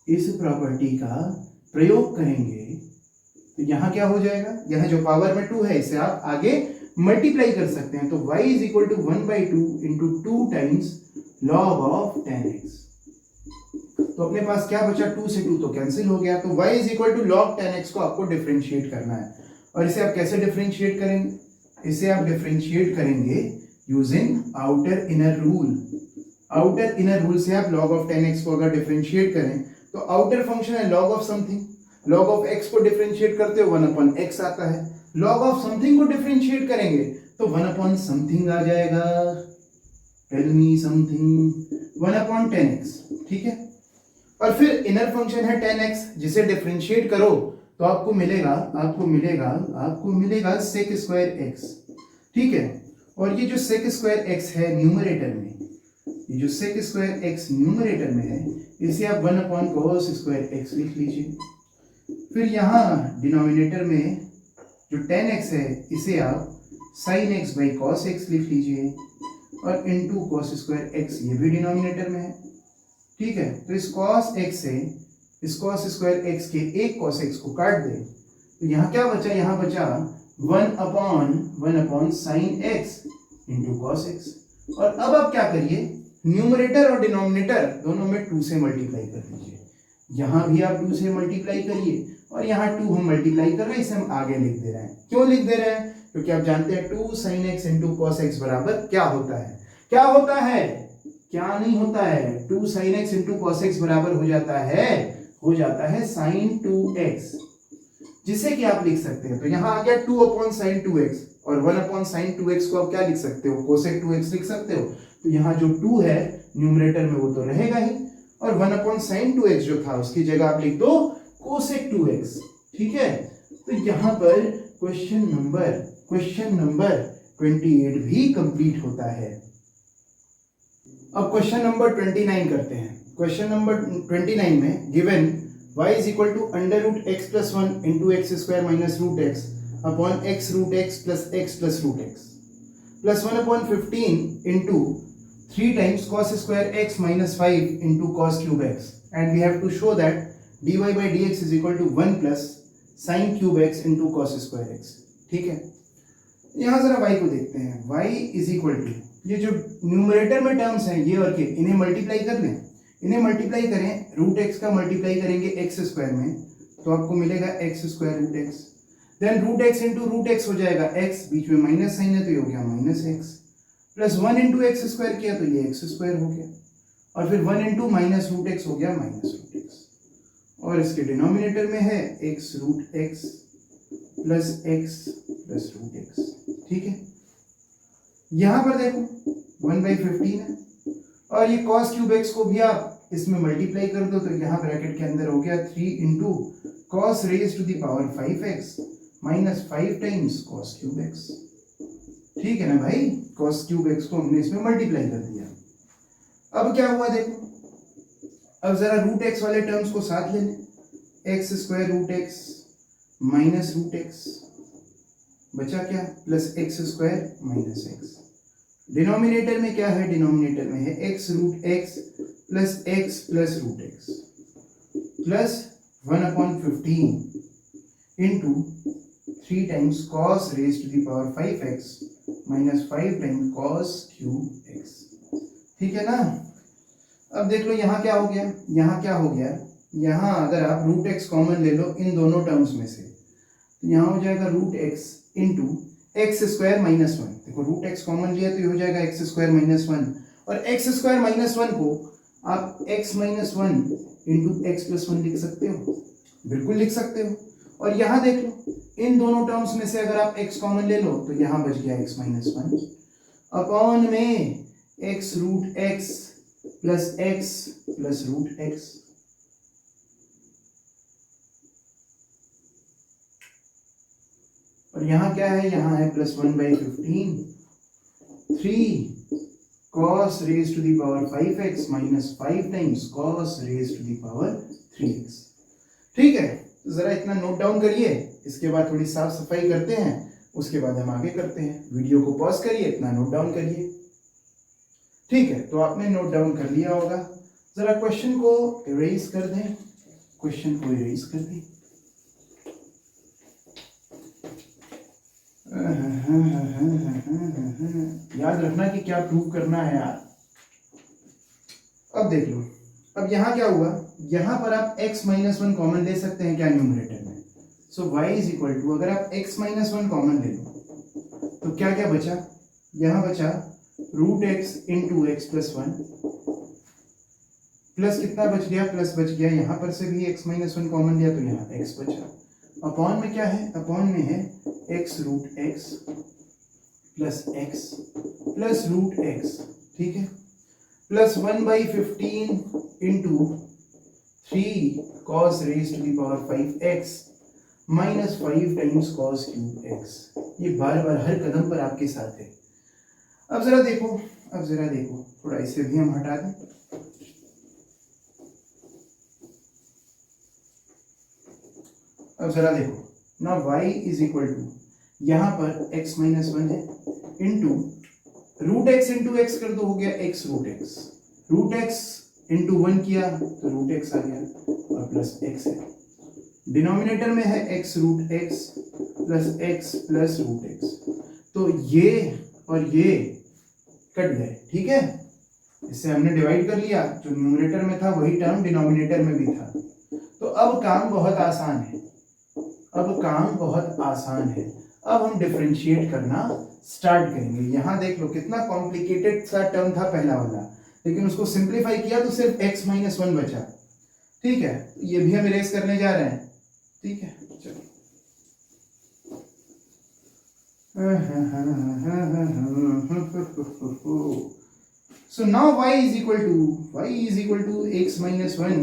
इस प्रॉपर्टी का प्रयोग करेंगे तो यहाँ क्या हो जाएगा, यहाँ जो पावर में 2 है इसे आप आगे मल्टीप्लाई कर सकते हैं। तो y is equal to 1/2 into 2 times log of 10x। तो अपने पास क्या बचा, 2 से 2 तो कैंसिल हो गया। तो y is equal to log 10x को आपको डिफरेंशिएट करना है। और इसे आप कैसे डिफरेंशिएट करेंगे, इसे आप डिफरेंशिएट करेंगे using outer inner rule. Outer inner rule से आप log ऑफ 10x को अगर डिफरेंशिएट करें तो आउटर फंक्शन है log of something, log of x को डिफरेंशिएट करते हो 1/x आता है, log ऑफ समथिंग को डिफरेंशिएट करेंगे तो 1/something आ जाएगा। टेल मी समथिंग, 1/10x, ठीक है। और फिर इनर फंक्शन है 10x, जिसे डिफरेंशिएट करो तो आपको मिलेगा sec स्क्वायर x, ठीक है। और ये जो sec स्क्वायर x है न्यूमरेटर में, ये जो sec स्क्वायर x न्यूमरेटर में है, इसे आप 1/cos स्क्वायर x लिख लीजिए। फिर यहाँ डिनोमिनेटर में जो 10x है इसे आप sin x by cos x लिख लीजिए, और इनटू cos स्क्वायर x ये भी डिनोमिनेटर में है, ठीक है। तो इस cos x से इस cos स्क्वायर x के एक cos x को काट दे तो यहाँ क्या बचा, यहाँ बचा 1/1 sin x into cos x। और अब आप क्या करिए, न्यूमरेटर और डिनोमिनेटर दोनों में 2 से मल्टीप्लाई कर लीजिए। यहाँ भी आप 2 से मल्टीप्लाई करिए, और यहाँ 2 हम मल्टीप्लाई कर रहे हैं, इसे हम आगे लिख दे रहे हैं। क्यों लिख दे रहे हैं, क्योंकि आप जानते हैं 2 sin x into cos x बराबर क्या होता है, क्या होता है, क्या नहीं होता है, 2 sin x into cos x बराबर हो जाता है sin 2x, जिसे कि आप लिख सकते हैं। तो यहाँ आ गया 2/sin 2x, और 1/sin 2x को आप क्या लिख सकते हो, cosec 2x लिख सकते हो। तो यहाँ जो 2 है न्यूमरेटर में वो तो रहेगा ही, और 1/sin 2x जो था उसकी जगह आप लिख दो cosec 2x, ठीक है। तो यहाँ पर क्वेश्चन नंबर 28 भी कंप्लीट होता है। अब क्वेश्चन नंबर 29 करते हैं। क्वेश्चन नंबर 29 में given y is equal to under root x plus 1 into x square minus root x upon x root x plus root x plus 1/15 into 3 times cos square x minus 5 into cos cube x, and we have to show that dy by dx is equal to 1 plus sin cube x into cos square x, ठीक है। यहाँ जरा y को देखते हैं। y is equal to, ये जो numerator में टर्म्स हैं ये और के, इन्हें मल्टीप्लाई कर लें, इन्हें मल्टीप्लाई करें, रूट एक्स का मल्टीप्लाई करेंगे एक्स स्क्वायर में तो आपको मिलेगा x square root x, then root x into root x हो जाएगा एक्स, बीच में माइनस साइन है तो ये हो गया minus x, plus 1 into x square किया तो ये एक्स स्क्वायर हो गया, और फिर 1 इंटू माइनस रूट एक्स हो गया माइनस रूट एक्स, और इसके डिनोमिनेटर में है x root x plus root x, ठीक है। यहाँ पर देखो 1/15 है, और ये cos क्यूब एक्स को भी आप इसमें मल्टीप्लाई कर दो तो यहाँ ब्रैकेट के अंदर हो गया 3 into cos raise to the power 5x minus 5 times cos cube x, ठीक है ना भाई। cos क्यूब एक्स को हमने इसमें मल्टीप्लाई कर दिया। अब क्या हुआ देखो, अब जरा रूट एक्स वाले टर्म्स को साथ ले लें, x square root x minus root x बचा क्या, plus x square minus x. Denominator में क्या है, डिनोमिनेटर में है x root x plus root x plus 1/15 into 3 times cos raise to the power 5x minus 5 times cos cube x, ठीक है ना। अब देख लो यहाँ क्या हो गया, यहाँ अगर आप रूट एक्स कॉमन ले लो इन दोनों टर्म्स में से तो यहाँ हो जाएगा root x into x square minus 1। देखो रूट एक्स कॉमन लिया तो ये हो जाएगा एक्स स्क्वायर माइनस 1, और एक्स स्क्वायर माइनस 1 को आप x minus 1 into x plus 1 लिख सकते हो, बिल्कुल लिख सकते हो। और यहाँ देख लो इन दोनों टर्म्स में से अगर आप x कॉमन ले लो तो यहाँ बच गया x माइनस 1 अपॉन में x root x plus root x, और यहाँ क्या है, यहाँ है plus 1/15 3 cos raise to the power 5x minus 5 times cos raise to the power 3x, ठीक है। तो जरा इतना नोट डाउन करिए, इसके बाद थोड़ी साफ सफाई करते हैं, उसके बाद हम आगे करते हैं। वीडियो को पॉज करिए, इतना नोट डाउन करिए, ठीक है। तो आपने नोट डाउन कर लिया होगा, जरा क्वेश्चन को इरेज कर दें, क्वेश्चन को इरेज कर दी। याद रखना कि क्या प्रूव करना है यार। अब देख लो, अब यहाँ क्या हुआ, यहाँ पर आप x माइनस वन कॉमन ले सकते हैं क्या न्यूमरेटर में। सो y इज इक्वल टू, अगर आप x माइनस वन कॉमन ले लो तो क्या क्या बचा, यहाँ बचा root x into x plus one, plus कितना बच गया, प्लस बच गया, यहाँ पर से भी x माइनस वन कॉमन लिया तो यहाँ x बचा। अपॉन में क्या है, अपॉन में है x root x plus x plus root x, ठीक है, plus 1/15 into 3 cos raise to the power 5x minus 5 times cos cube x। ये बार बार हर कदम पर आपके साथ है। अब जरा देखो, अब जरा देखो, थोड़ा इसे भी हम हटा दें। अब जरा देखो ना, y इज इक्वल टू, यहाँ पर x माइनस वन है into root x into x कर दो, हो गया x root x, root x into one किया तो रूट एक्स आ गया और प्लस x है, डिनोमिनेटर में है x root x plus x plus root x, तो ये और ये कट गए, ठीक है, इससे हमने डिवाइड कर लिया, जो न्यूमरेटर में था वही टर्म डिनोमिनेटर में भी था। तो अब काम बहुत आसान है, अब काम बहुत आसान है। अब हम डिफरेंशिएट करना स्टार्ट करेंगे। यहाँ देख लो कितना कॉम्प्लिकेटेड सा टर्म था पहला वाला, लेकिन उसको सिंप्लीफाई किया तो सिर्फ x माइनस वन बचा, ठीक है, ये भी हम इरेज करने जा रहे हैं, ठीक है, चलो। So now y is equal to x minus 1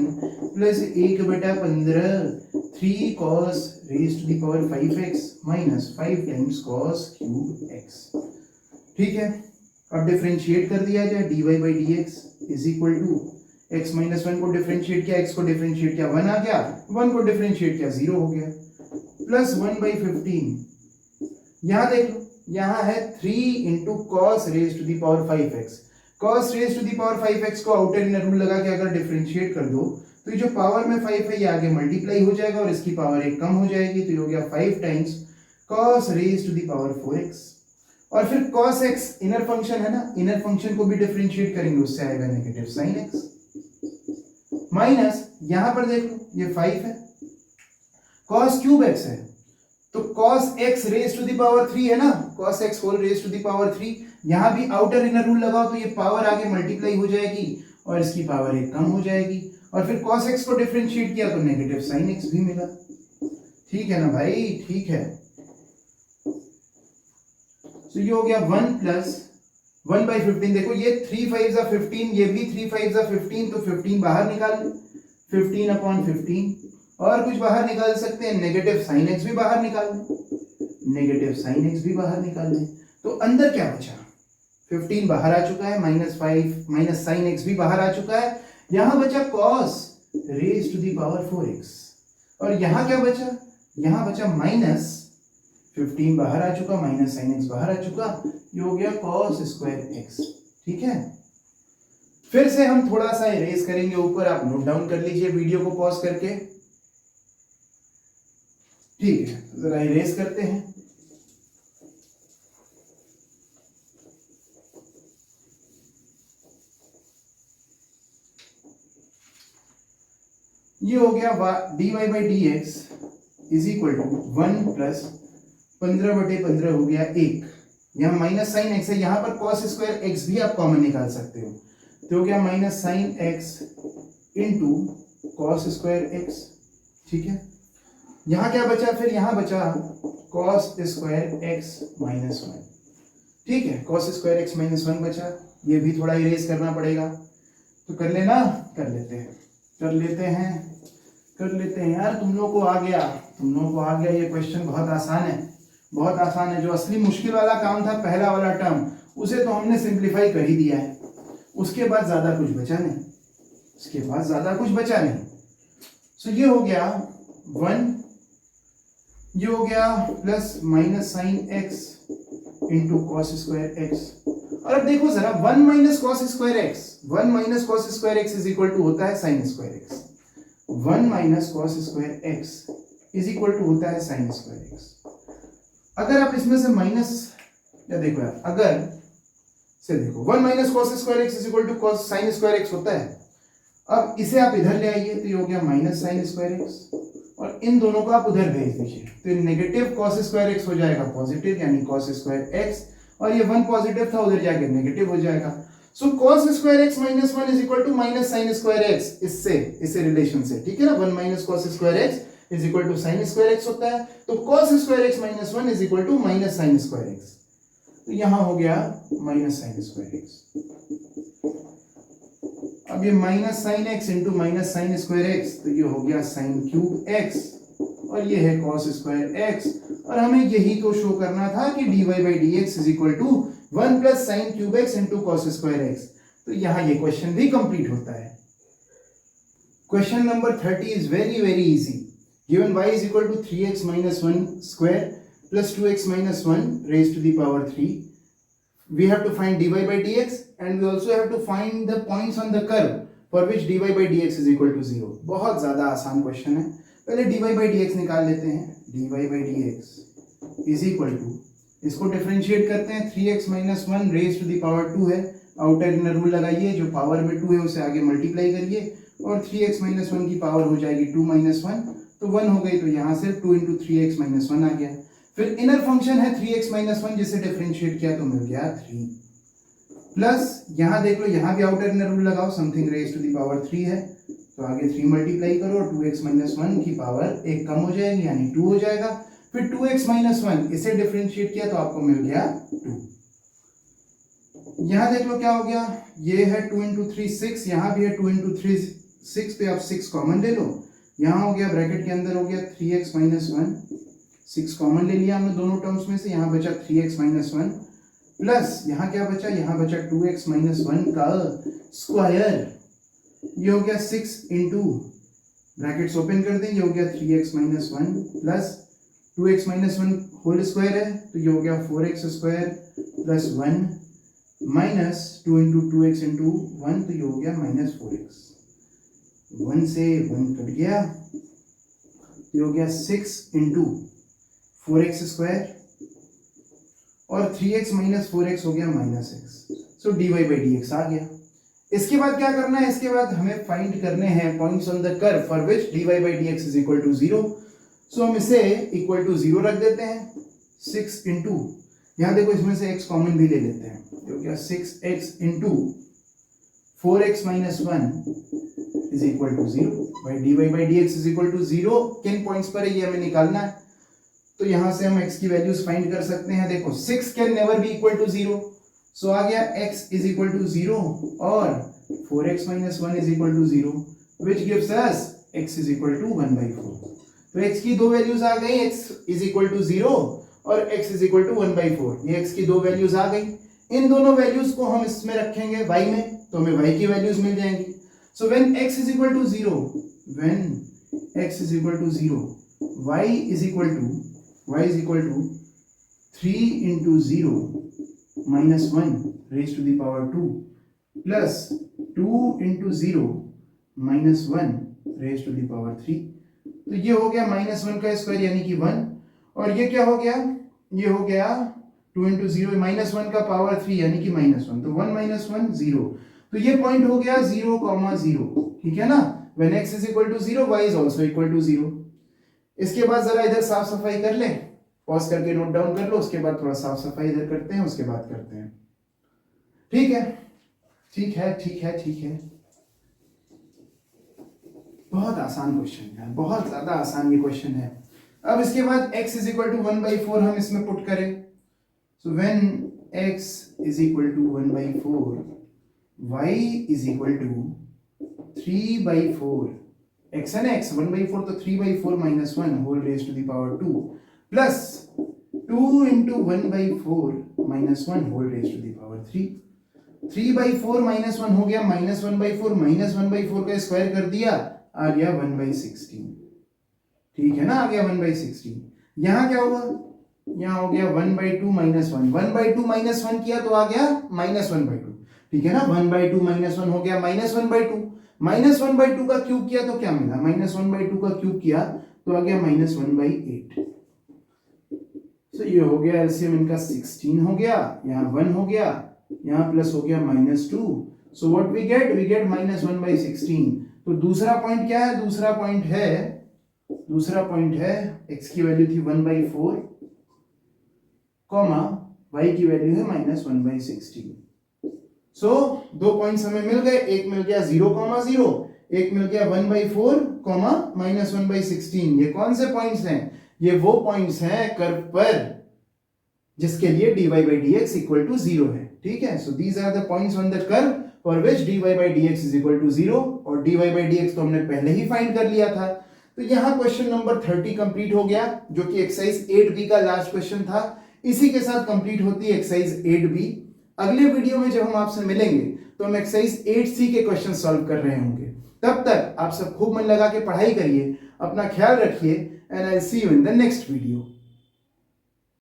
plus 1/15 3 cos raised to the power 5x minus 5 times cos cube x, ठीक है। अब डिफरेंशिएट कर दिया जाए, dy by dx is equal to x minus 1 को डिफरेंशिएट किया, x को differentiate किया 1 आ गया, 1 को डिफरेंशिएट किया 0 हो गया, प्लस 1/15, यहाँ देख लो, यहाँ है 3 into cos raise to the power 5x, cos raise to the power 5x को आउटर इनर रूल लगा के अगर डिफरेंशिएट कर दो तो ये जो पावर में 5 है ये आगे मल्टीप्लाई हो जाएगा और इसकी पावर एक कम हो जाएगी, तो ये हो गया 5 times cos raise to the power 4x, और फिर cos x इनर फंक्शन है ना, इनर फंक्शन को भी डिफरेंशिएट करेंगे, उससे आएगा नेगेटिव साइन x माइनस, यहां पर देख लो ये 5 है, cos क्यूब x है तो cos x raise to the power 3 है ना, cos x whole raise to the power 3, यहां भी आउटर इनर रूल लगाओ तो ये पावर आगे मल्टीप्लाई हो जाएगी और इसकी पावर एक कम हो जाएगी, और फिर cos x को डिफरेंशिएट किया तो नेगेटिव साइन x भी मिला, ठीक है ना भाई, ठीक है। तो ये हो गया 1 प्लस 1/15, देखो ये 3 5 15, ये भी 3 5 15, तो 15 बाहर निकाल ले, 15/15, और कुछ बाहर निकाल सकते हैं, नेगेटिव साइन x भी बाहर निकाल लें, नेगेटिव साइन x भी बाहर निकाल लें, तो अंदर क्या बचा, 15 बाहर आ चुका है, -5 माइनस साइन x भी बाहर आ चुका है, यहां बचा cos raise to the power 4x, और यहां क्या बचा, यहां बचा माइनस 15 बाहर आ चुका, माइनस साइन x बाहर आ चुका, ये हो गया cos स्क्वायर x, ठीक है। फिर से हम थोड़ा सा इरेज करेंगे ऊपर, आप नोट डाउन कर लीजिए वीडियो को पॉज करके, ठीक है, जरा इरेज करते हैं। ये हो गया dy by dx is equal to 1 plus 15/15 हो गया 1, यहाँ माइनस साइन x है, यहाँ पर cos स्क्वायर x भी आप कॉमन निकाल सकते हो, तो हो गया minus sine x into cos square x, ठीक है। यहाँ क्या बचा, फिर यहाँ बचा cos स्क्वायर x माइनस 1, ठीक है, cos स्क्वायर x माइनस 1 बचा, ये भी थोड़ा इरेज करना पड़ेगा, तो कर लेना, कर लेते हैं, कर लेते हैं, कर लेते हैं यार, तुम लोग को आ गया, तुम लोगों को आ गया, ये क्वेश्चन बहुत आसान है, बहुत आसान है। जो असली मुश्किल वाला काम था पहला वाला टर्म, उसे तो हमने सिंप्लीफाई कर ही दिया है, उसके बाद ज्यादा कुछ बचा नहीं, उसके बाद ज्यादा कुछ बचा नहीं। सो ये हो गया 1, ये हो गया plus minus sine x into cos square x, और अब देखो जरा 1 minus cos square x, 1 minus cos square x is equal to होता है sine square x, 1 minus cos square x is equal to होता है साइन स्क्वायर एक्स। अगर आप इसमें से माइनस, या देखो यार, अगर से देखो 1 minus cos square x is equal to cos sine square x होता है। अब इसे आप इधर ले आइए तो ये हो गया माइनस साइन स्क्वायर एक्स, और इन दोनों को आप उधर भेज दीजिए तो नेगेटिव कॉस स्क्वायर एक्स हो जाएगा पॉजिटिव, यानी कॉस स्क्वायर एक्स, और ये 1 पॉजिटिव था उधर जाके नेगेटिव हो जाएगा। So cos square x minus 1 is equal to minus sine square x, इसे रिलेशन से, ठीक है ना। 1 minus cos square x is equal to sine square x होता है, तो cos square x minus 1 is equal to minus sine square x, तो यहां हो गया माइनस साइन स्क्वायर एक्स। अब ये minus sine x into minus sine square x, तो ये हो गया साइन क्यूब एक्स, और ये है कॉस स्क्वायर एक्स, और हमें यही को शो करना था कि dy by D x is equal to 1 plus sine cube x into cos square x. तो यहां ये क्वेश्चन भी कंप्लीट होता है। Question number 30 is very very easy. Given y is equal to 3x minus 1 स्क्वायर plus 2x minus 1 raise to the power 3। We have to find dy by dx and we also have to find the points on the curve for which dy by dx is equal to 0। बहुत ज़्यादा आसान question है। पहले dy by dx निकाल लेते हैं। dy by dx is equal to, इसको differentiate करते हैं, 3x minus 1 raise to the power 2 है, आउटर इनर रूल लगाइए, जो पावर में 2 है उसे आगे मल्टीप्लाई करिए, और 3x माइनस 1 की पावर हो जाएगी 2 माइनस 1, तो 1 हो गई, तो यहाँ से 2 इंटू 3x माइनस 1 आ गया। फिर इनर फंक्शन है 3x माइनस 1, जिसे डिफरेंशिएट किया तो मिल गया 3, प्लस यहाँ देख लो, यहाँ भी आउटर इनर रूल लगाओ, something raise to the power 3 है, तो आगे 3 मल्टीप्लाई करो, 2x माइनस 1 की पावर 1 कम हो जाएगी, यानी 2 हो जाएगा। फिर 2x माइनस 1 इसे डिफरेंशिएट किया तो आपको मिल गया 2। यहाँ देख लो क्या हो गया, ये है 2 इंटू 3 6, यहाँ भी है 2 इंटू 3 6, पे आप 6 कॉमन ले लो, यहाँ हो गया ब्रैकेट के अंदर हो गया 3x माइनस 1, 6 कॉमन ले लिया हमने दोनों टर्म्स में से, यहाँ बचा 3x माइनस 1, प्लस यहाँ क्या बचा, यहाँ बचा 2x माइनस 1 का स्क्वायर, ये हो गया 6 इंटू, ब्रैकेट्स ओपन कर दें, ये हो गया 3x minus 1 plus 2x minus 1 whole square है, तो ये हो गया 4x square plus 1 minus 2 into 2x into 1, तो ये हो गया माइनस 4x, 1 से 1 कट गया, ये हो गया 6 इंटू 4x स्क्वायर, और 3x माइनस 4x हो गया minus x, so dy by D X आ गया। इसके बाद क्या करना है, इसके बाद हमें फाइंड करने हैं points on the curve for which dy by D x is equal to 0। So हम इसे इक्वल टू 0 रख देते हैं। 6 इंटू, यहाँ देखो इसमें से x कॉमन भी ले लेते हैं, तो क्या 6x into 4x minus 1 is equal to 0, by dy by D x is equal to 0 किन पॉइंट्स पर है ये हमें निकालना है। तो यहां से हम x की वैल्यूज फाइंड कर सकते हैं। देखो 6 can never be equal to 0, so आ गया x इज इक्वल टू 0 और 4x minus 1 is equal to 0, which gives us x is equal to 1/4। तो x की दो वैल्यूज आ गई, x इज इक्वल टू 0 और x इज इक्वल टू 1/4, ये x की दो वैल्यूज आ गई। इन दोनों वैल्यूज को हम इसमें रखेंगे y में, तो हमें y की वैल्यूज मिल जाएंगी। So when x is equal to 0, when x is equal to 0, y is equal to 3 into 0 minus 1 raise to the power 2 plus 2 into 0 minus 1 raise to the power 3। तो ये हो गया माइनस 1 का square यानी कि 1, और ये क्या हो गया, ये हो गया 2 इंटू 0 माइनस 1 का पावर 3 यानी कि माइनस 1, तो 1 माइनस 1 0, तो ये पॉइंट हो गया 0,0, ठीक है ना। When x is equal to 0, y is also equal to 0। इसके बाद जरा इधर साफ सफाई कर ले, पॉज करके नोट डाउन कर लो, उसके बाद थोड़ा साफ सफाई इधर करते हैं, उसके बाद करते हैं। ठीक है, ठीक है, ठीक है, ठीक है। बहुत आसान क्वेश्चन है, बहुत ज्यादा आसान ये क्वेश्चन है। अब इसके बाद x इज इक्वल टू 1/4 हम इसमें पुट करें, so when x is equal to 1/4, y is equal to 3/4, x है ना, x 1/4 तो 3/4 minus 1 whole raise to the power 2 plus 2 into 1/4 minus 1 whole raise to the power 3। 3/4 minus 1 हो गया minus 1/4, minus 1/4 का square कर दिया, आ गया 1/16, ठीक है ना, आ गया 1/16। यहाँ क्या हुआ, यहाँ हो गया 1/2 माइनस 1, 1/2 माइनस 1 किया तो आ गया -1/2, ठीक है ना। 1/2 माइनस 1 हो गया -1/2, -1/2 का क्यूब किया तो क्या मिला, -1/2 का क्यूब किया तो आ गया -1/8। तो ये हो गया एलसीएम इनका 16 हो गया, यहाँ 1 हो गया, यहाँ प्लस हो गया -2। So what we get -1/16। तो दूसरा पॉइंट क्या है, दूसरा पॉइंट है x की वैल्यू थी 1/4 कॉमा y की वैल्यू है -1/16। सो दो पॉइंट्स हमें मिल गए, एक मिल गया 0,0, एक मिल गया 1/4 कॉमा -1/16। ये कौन से पॉइंट्स हैं, ये वो पॉइंट्स हैं कर्व पर जिसके लिए dy by dx equal to 0 है, ठीक है। So these are the points on the curve for which dy by dx is equal to 0, और dy by dx तो हमने पहले ही फाइंड कर लिया था। तो यहाँ क्वेश्चन नंबर 30 कंप्लीट हो गया, जो कि एक्सरसाइज 8b का लास्ट क्वेश्चन था। इसी के साथ कंप्लीट होती है एक्सरसाइज 8b। अगले वीडियो में जब हम आपसे मिलेंगे तो हम एक्सरसाइज 8c के क्वेश्चन सॉल्व कर रहे होंगे। तब तक आप सब खूब मन लगा के पढ़ाई करिए, अपना ख्याल रखिए, and I will see you in the next video.